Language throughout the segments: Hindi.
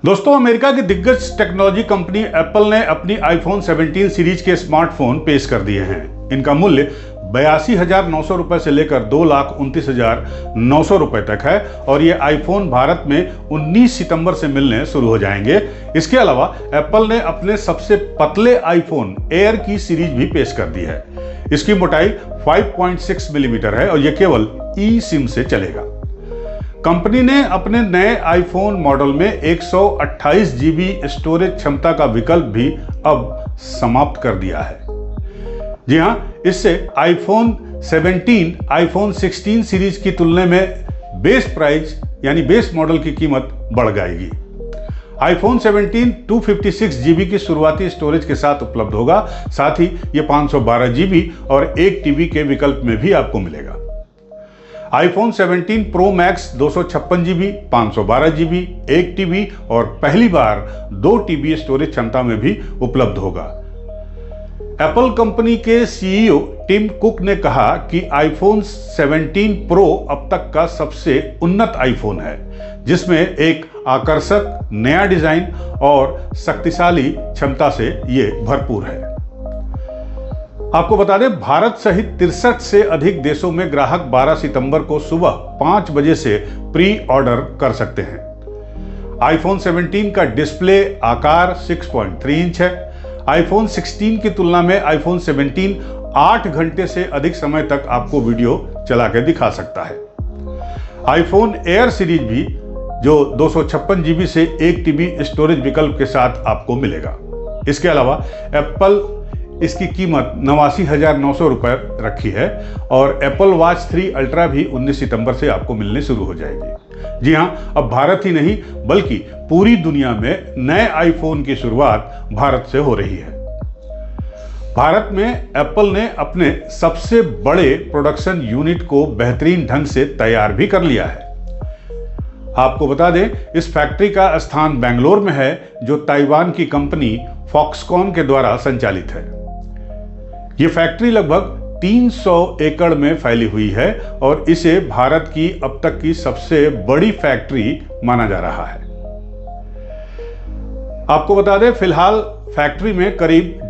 दोस्तों, अमेरिका की दिग्गज टेक्नोलॉजी कंपनी एप्पल ने अपनी आईफोन 17 सीरीज के स्मार्टफोन पेश कर दिए हैं। इनका मूल्य 82,900 रुपए से लेकर 2,29,900 रुपए तक है और ये आईफोन भारत में 19 सितंबर से मिलने शुरू हो जाएंगे। इसके अलावा एप्पल ने अपने सबसे पतले आईफोन एयर की सीरीज भी पेश कर दी है। इसकी मोटाई 5.6 मिलीमीटर है और यह केवल ई सिम से चलेगा। कंपनी ने अपने नए आईफोन मॉडल में 128 GB स्टोरेज क्षमता का विकल्प भी अब समाप्त कर दिया है। जी हां, इससे आईफोन 17 आईफोन 16 सीरीज की तुलना में बेस प्राइस यानी बेस मॉडल की कीमत बढ़ जाएगी। आईफोन 17 256 GB की शुरुआती स्टोरेज के साथ उपलब्ध होगा। साथ ही ये 512 GB और 1 TB के विकल्प में भी आपको मिलेगा। IPhone 17 pro max 256 GB, 512 GB, 1 TB और पहली बार 2 TB स्टोरेज क्षमता में भी उपलब्ध होगा। एप्पल कंपनी के CEO टिम कुक ने कहा कि आईफोन 17 प्रो अब तक का सबसे उन्नत आईफोन है, जिसमें एक आकर्षक नया डिजाइन और शक्तिशाली क्षमता से ये भरपूर है। आपको बता दें, भारत सहित 63 से अधिक देशों में ग्राहक 12 सितंबर को सुबह 5 बजे से प्री ऑर्डर कर सकते हैं। आईफोन 17 का डिस्प्ले आकार 6.3 इंच है। आईफोन 16 की तुलना में आईफोन 17 8 घंटे से अधिक समय तक आपको वीडियो चला के दिखा सकता है। आईफोन एयर सीरीज भी जो 256 GB से 1 TB स्टोरेज विकल्प के साथ आपको मिलेगा। इसके अलावा एप्पल इसकी कीमत 89,900 रुपए रखी है और एप्पल वॉच 3 अल्ट्रा भी 19 सितंबर से आपको मिलने शुरू हो जाएगी। जी हां, अब भारत ही नहीं बल्कि पूरी दुनिया में नए आईफोन की शुरुआत भारत से हो रही है। भारत में एप्पल ने अपने सबसे बड़े प्रोडक्शन यूनिट को बेहतरीन ढंग से तैयार भी कर लिया है। आपको बता दें, इस फैक्ट्री का स्थान बेंगलोर में है, जो ताइवान की कंपनी फॉक्सकॉन के द्वारा संचालित है। यह फैक्ट्री लगभग 300 एकड़ में फैली हुई है और इसे भारत की अब तक की सबसे बड़ी फैक्ट्री माना जा रहा है। आपको बता दें, फिलहाल फैक्ट्री में करीब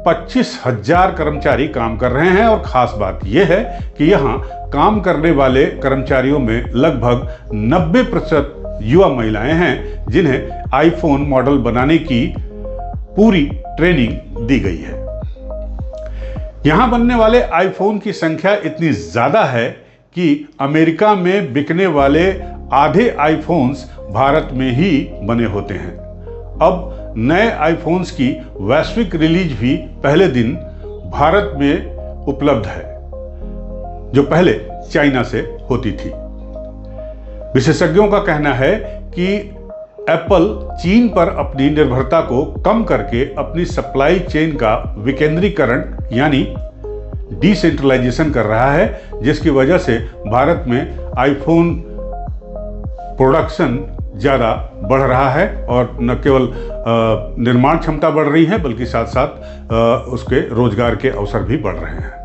25,000 कर्मचारी काम कर रहे हैं और खास बात यह है कि यहां काम करने वाले कर्मचारियों में लगभग 90% युवा महिलाएं हैं, जिन्हें आईफोन मॉडल बनाने की पूरी ट्रेनिंग दी गई है। यहां बनने वाले आईफोन की संख्या इतनी ज्यादा है कि अमेरिका में बिकने वाले आधे आईफोन्स भारत में ही बने होते हैं। अब नए आईफोन्स की वैश्विक रिलीज भी पहले दिन भारत में उपलब्ध है, जो पहले चाइना से होती थी। विशेषज्ञों का कहना है कि एप्पल चीन पर अपनी निर्भरता को कम करके अपनी सप्लाई चेन का विकेंद्रीकरण यानी डिसेंट्रलाइजेशन कर रहा है, जिसकी वजह से भारत में आईफोन प्रोडक्शन ज़्यादा बढ़ रहा है और न केवल निर्माण क्षमता बढ़ रही है बल्कि साथ साथ उसके रोजगार के अवसर भी बढ़ रहे हैं।